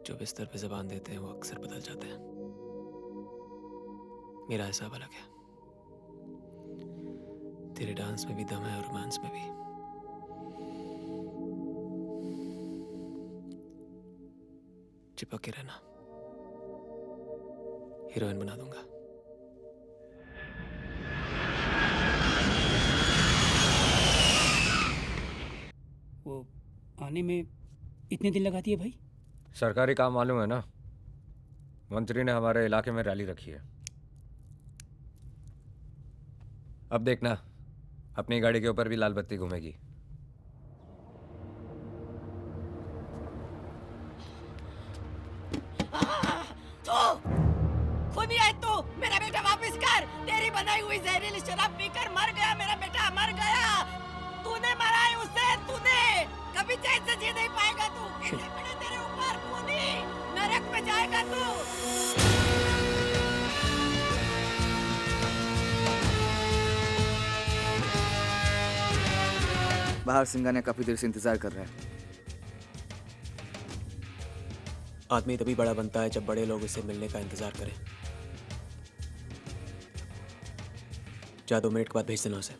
जो बिस्तर पे ज़बान देते हैं वो अक्सर बदल जाते हैं। मेरा हिसाब अलग है। तेरे डांस में भी दम है और रोमांस में भी। चिपक के रहना, हीरोइन बना दूंगा। वो आने में इतने दिन लगाती है भाई? सरकारी काम मालूम है ना, मंत्री ने हमारे इलाके में रैली रखी है। अब देखना, अपनी गाड़ी के ऊपर भी लाल बत्ती घूमेगी। खूनी है तू! मेरा बेटा वापस कर! तेरी बनाई हुई जहरीली शराब पीकर मर गया मेरा बेटा, मर गया! तूने मारा है उसे, तूने! कभी चैन से जी नहीं पाएगा तू! कैसे पड़े तेरे ऊपर खूनी! नरक में जाएगा तू! बाहर सिंगानिया काफी देर से इंतजार कर रहा है। आदमी तभी बड़ा बनता है जब बड़े लोग उसे मिलने का इंतजार करें। जा 2 मिनट के बाद भेज देना उसे।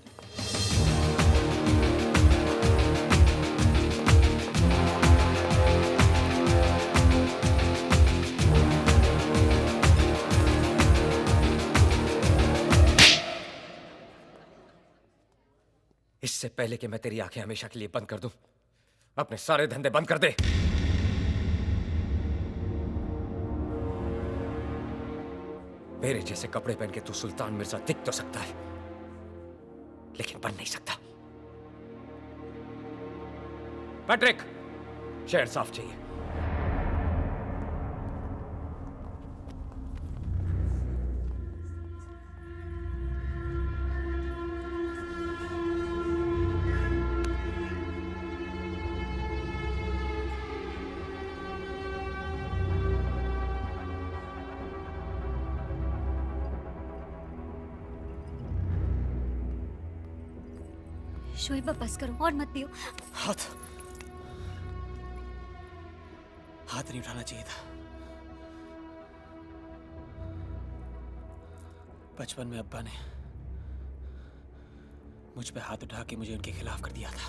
इससे पहले कि मैं तेरी आंखें हमेशा के लिए बंद कर दूं, अपने सारे धंधे बंद कर दे। मेरे जैसे कपड़े पहन के तू सुल्तान मिर्जा दिख तो सकता है, लेकिन बन नहीं सकता। पैट्रिक, शहर साफ चाहिए। शोएब बस करो और मत पियो। हाथ नहीं उठाना चाहिए था। बचपन में अब्बा ने मुझ पे हाथ उठा के मुझे उनके खिलाफ कर दिया था।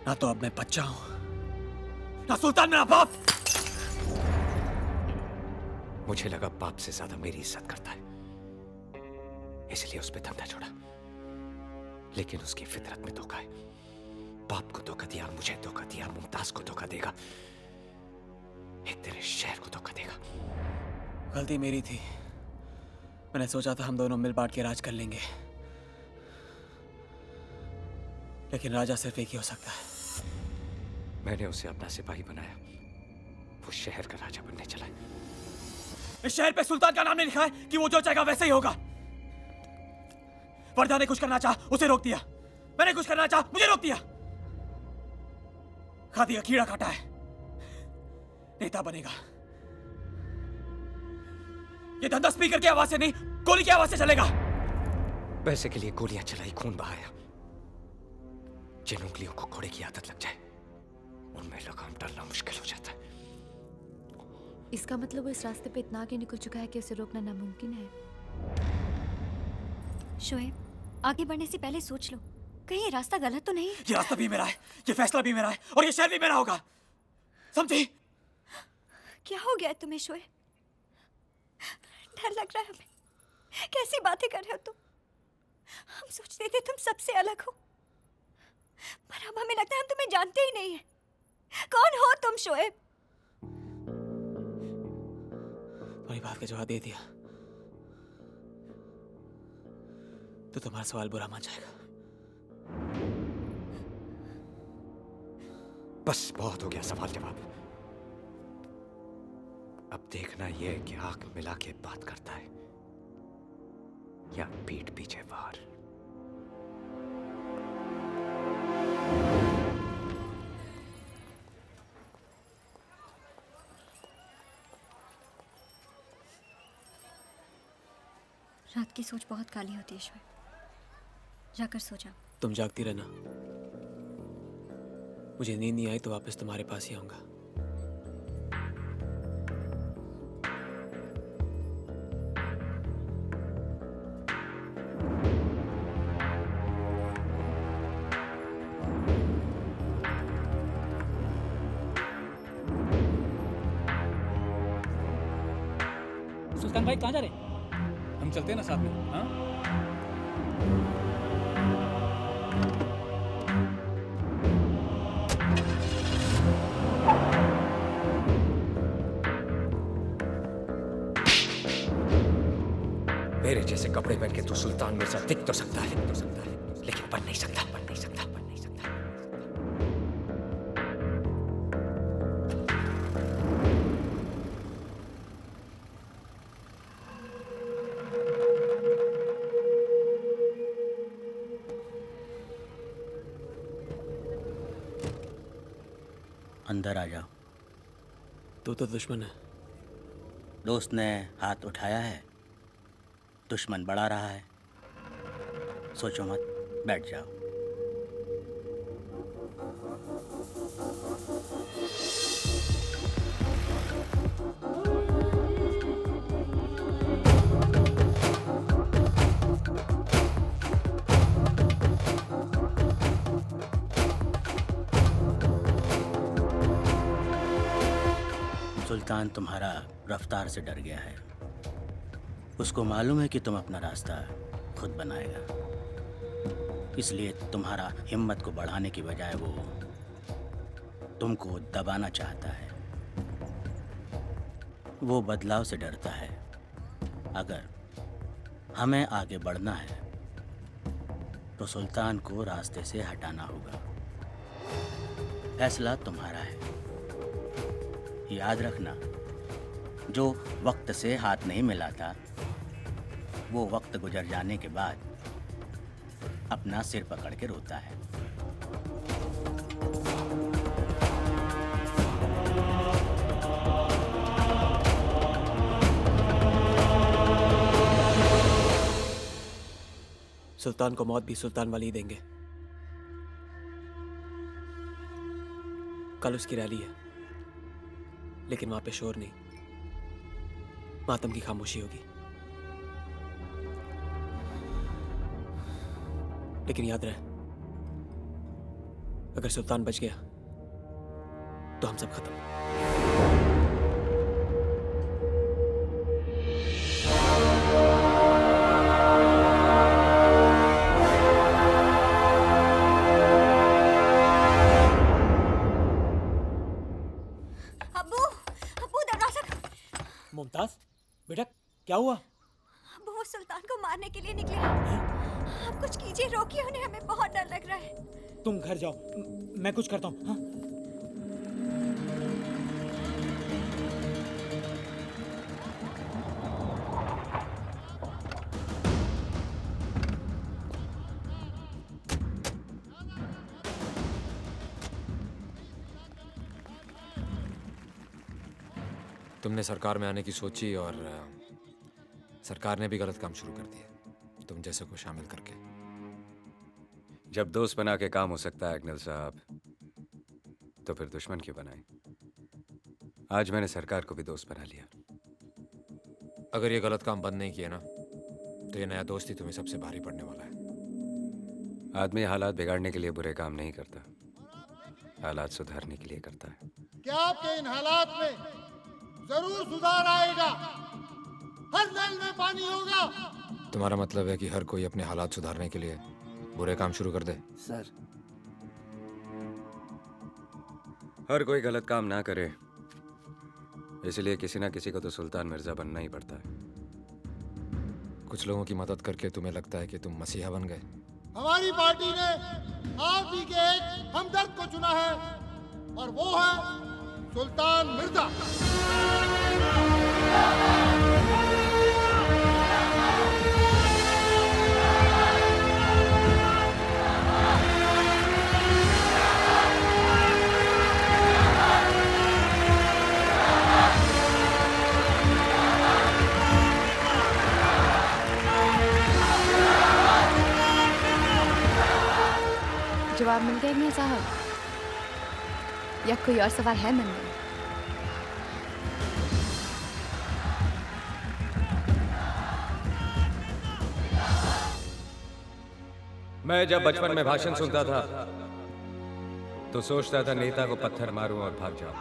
ना तो अब मैं बच्चा हूं, ना सुल्तान मेरा बाप। मुझे लगा बाप से ज्यादा मेरी इज्जत करता है, इसलिए उस पे दम न छोड़ा। लेकिन उसकी फितरत में धोखा है। बाप को धोखा दिया, मुझे धोखा दिया, मुमताज को धोखा देगा, एक तेरे शहर को धोखा देगा। गलती मेरी थी। मैंने सोचा था हम दोनों मिल बांट के राज कर लेंगे, लेकिन राजा सिर्फ एक ही हो सकता है। मैंने उसे अपना सिपाही बनाया, वो शहर का राजा बनने चला है। इस शहर पे सुल्तान का नाम नहीं लिखा है कि वो जो चाहेगा वैसे ही होगा। वर्दा ने कुछ करना चाहा, उसे रोक दिया। मैंने कुछ करना चाहा, मुझे रोक दिया। खादी का कीड़ा काटा है, नेता बनेगा। ये धंधा स्पीकर की आवाज से नहीं, गोली की आवाज से चलेगा। पैसे के लिए गोलियां चलाई, खून बहाया। जिन उंगलियों को घोड़े की आदत लग जाए, उनमें लगाम डालना मुश्किल हो जाता है। इसका मतलब वो इस रास्ते पे इतना आगे निकल चुका है कि उसे रोकना नामुमकिन है। शोएब, आगे बढ़ने से पहले सोच लो, कहीं ये रास्ता गलत तो नहीं। ये रास्ता भी मेरा है, ये फैसला भी मेरा है, और ये शहर भी मेरा होगा, समझी? क्या हो गया है तुम्हें शोएब? डर लग रहा है हमें। कैसी बातें कर रहे हो तुम? हम सोचते थे तुम सबसे अलग हो, पर अब हमें लगता है हम तुम्हें जानते ही नहीं है। कौन हो तुम शोएब? तुम्हारी बात का जवाब दे दिया तो तुम्हारा सवाल बुरा मान जाएगा। बस बहुत हो गया सवाल जवाब। अब देखना यह कि आंख मिला के बात करता है या पीठ पीछे वार। रात की सोच बहुत काली होती है शोएब, जाकर सो जाओ। तुम जागती रहना, मुझे नींद नहीं आई तो वापस तुम्हारे पास ही आऊंगा। सुल्तान भाई कहाँ जा रहे हैं? हम चलते हैं ना साथ में, हाँ? मेरे जैसे कपड़े पहन के तू सुल्तान मिर्जा दिख तो सकता है, लेकिन बन नहीं सकता, बन नहीं सकता, बन नहीं सकता। अंदर आ जाओ। तू तो दुश्मन है। दोस्त ने हाथ उठाया है, दुश्मन बढ़ा रहा है। सोचो मत, बैठ जाओ। सुल्तान तुम्हारा रफ्तार से डर गया है। उसको मालूम है कि तुम अपना रास्ता खुद बनाएगा, इसलिए तुम्हारा हिम्मत को बढ़ाने की बजाय वो तुमको दबाना चाहता है। वो बदलाव से डरता है। अगर हमें आगे बढ़ना है तो सुल्तान को रास्ते से हटाना होगा। फैसला तुम्हारा है। याद रखना, जो वक्त से हाथ नहीं मिलाता वो वक्त गुजर जाने के बाद अपना सिर पकड़ के रोता है। सुल्तान को मौत भी सुल्तान वाली ही देंगे। कल उसकी रैली है, लेकिन वहां पे शोर नहीं, मातम की खामोशी होगी। लेकिन याद रहे, अगर सुल्तान बच गया तो हम सब खत्म। अब्बू, अब्बू दरवाजा। मुमताज बेटा क्या हुआ? अब्बू वो सुल्तान को मारने के लिए निकले हैं। आप कुछ कीजिए, रोकिए उन्हें, हमें बहुत डर लग रहा है। तुम घर जाओ, मैं कुछ करता हूँ। हाँ? तुमने सरकार में आने की सोची और सरकार ने भी गलत काम शुरू कर दिया, तुम जैसे को शामिल करके। जब दोस्त बना के काम हो सकता है अग्निल साहब, तो फिर दुश्मन क्यों बनाए? आज मैंने सरकार को भी दोस्त बना लिया। अगर ये गलत काम बंद नहीं किया ना, तो ये नया दोस्त ही तुम्हें सबसे भारी पड़ने वाला है। आदमी हालात बिगाड़ने के लिए बुरे काम नहीं करता, हालात सुधारने के लिए करता है। क्या आपके इन हालात में जरूर सुधार आएगा? हर नल में पानी होगा। तुम्हारा मतलब है कि हर कोई अपने हालात सुधारने के लिए बुरे काम शुरू कर दे? सर, हर कोई गलत काम ना करे, इसलिए किसी ना किसी को तो सुल्तान मिर्जा बनना ही पड़ता है। कुछ लोगों की मदद करके तुम्हें लगता है कि तुम मसीहा बन गए? हमारी पार्टी ने आप ही के एक हमदर्द को चुना है, और वो है सुल्तान मिर्जा। जवाब मिल गया मियां साहब? या कोई और सवाल है मन में? मैं जब बचपन में भाषण सुनता था तो सोचता था नेता को पत्थर मारूं और भाग जाऊं।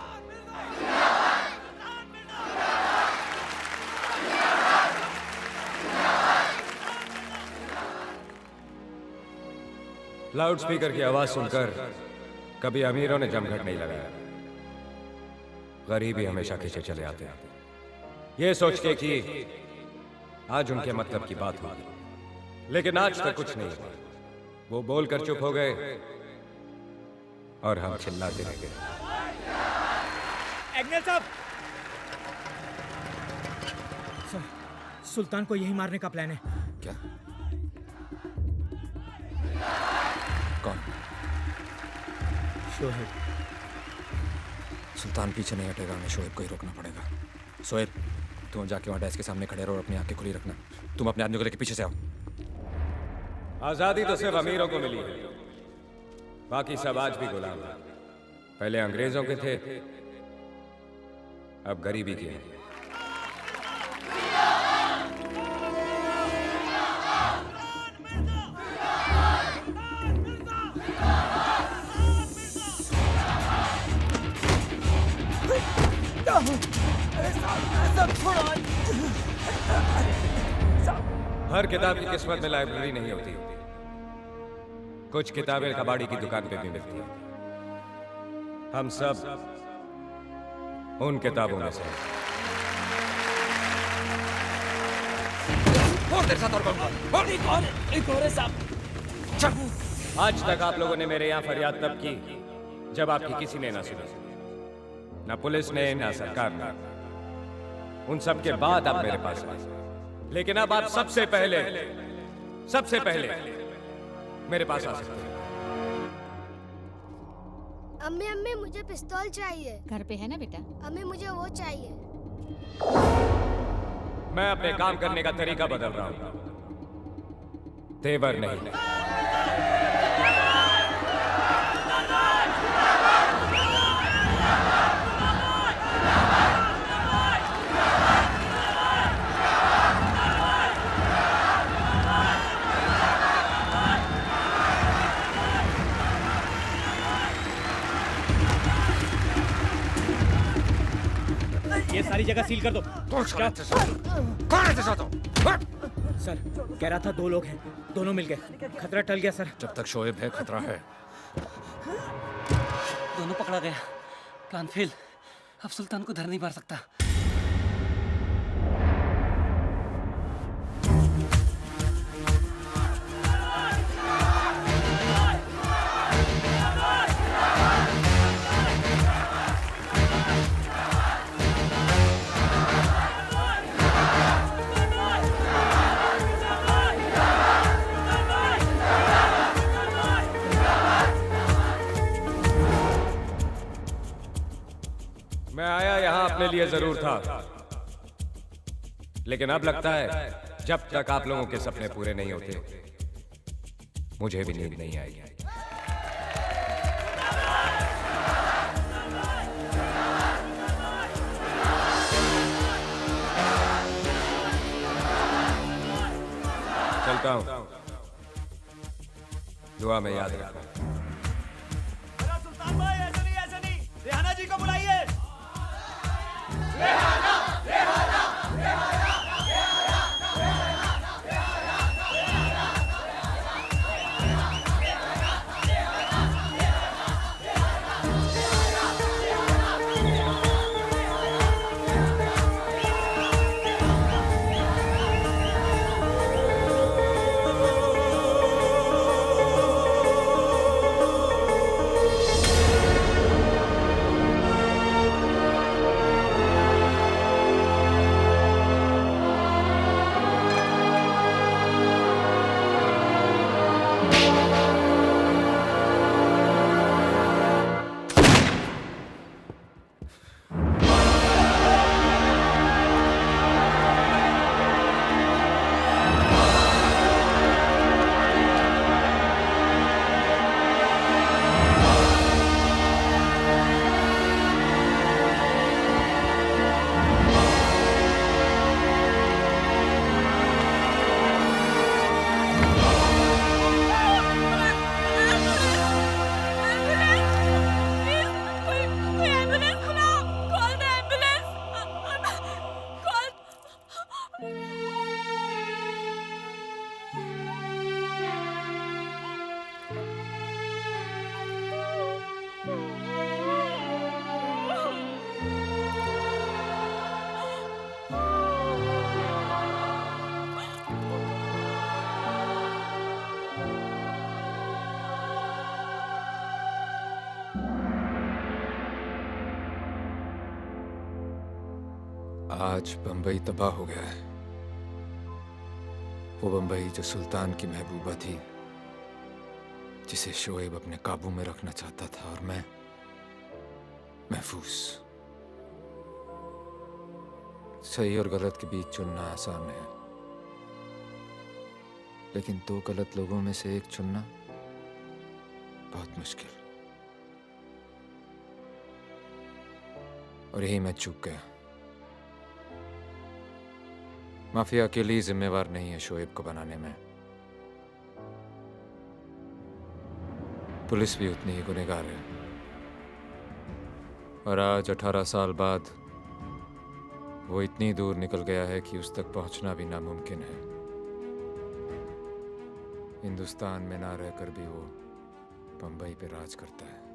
लाउड स्पीकर की आवाज सुनकर कभी अमीरों ने जमघट नहीं लगाया, गरीबी हमेशा खींचे चले आते हैं, ये सोच के कि आज उनके मतलब की बात होगी। लेकिन आज तक कुछ नहीं हुआ। वो बोलकर चुप हो गए और हम चिल्लाते रह गए। एग्नेल साहब, सर, सुल्तान को यही मारने का प्लान है। क्या? कौन? शोहेब। सुल्तान पीछे नहीं हटेगा, हमें शोएब को ही रोकना पड़ेगा। शोएब, तुम जाके वहाँ डेस्क के सामने खड़े रहो और अपनी आंखें खुली रखना। तुम अपने आदमी को लेकर पीछे से आओ। आजादी तो सिर्फ अमीरों को मिली है, बाकी सब आज भी गुलाम हैं। पहले अंग्रेजों के थे, अब गरीबी की है। हर किताब की किस्मत में लाइब्रेरी नहीं होती। कुछ किताबें कबाड़ी की दुकान पे भी मिलती हैं। हम सब उन किताबों में से हैं। और तेरे साथ और कौन? एक और है साहब। आज तक आप लोगों ने मेरे यहाँ फरियाद तब की जब आपकी किसी ने ना सुनी, ना पुलिस ने, ना सरकार ने। उन सब के बाद आप मेरे पास आए, लेकिन अब आप सबसे पहले मेरे पास आ सकते हैं। अम्मी अम्मी मुझे पिस्तौल चाहिए। घर पे है ना बेटा? अम्मी मुझे वो चाहिए। मैं अपने काम करने का तरीका बदल रहा हूं, तेवर नहीं। ये सारी जगह सील कर दो। सर, कह रहा था 2 लोग हैं, दोनों मिल गए। खतरा टल गया सर। जब तक शोएब है खतरा है। दोनों पकड़ा गया, प्लान फेल। अब सुल्तान को धर नहीं मार सकता। मैं आया यहाँ अपने लिए जरूर था, लेकिन अब लगता है जब तक आप लोगों के सपने पूरे नहीं होते, मुझे भी नींद नहीं आएगी। चलता हूं, दुआ में याद रखना। सुल्तान भाई, ऐसा नहीं, रेहाना जी को बुलाइए। आज बंबई तबाह हो गया है। वो बंबई जो सुल्तान की महबूबा थी, जिसे शोएब अपने काबू में रखना चाहता था, और मैं महफूज। सही और गलत के बीच चुनना आसान है, लेकिन दो गलत लोगों में से एक चुनना बहुत मुश्किल। और यही मैं चूक गया। माफिया अकेली ही जिम्मेवार नहीं है शोएब को बनाने में, पुलिस भी उतनी ही गुनहगार है। और आज 18 साल बाद वो इतनी दूर निकल गया है कि उस तक पहुंचना भी नामुमकिन है। हिंदुस्तान में ना रहकर भी वो बंबई पे राज करता है।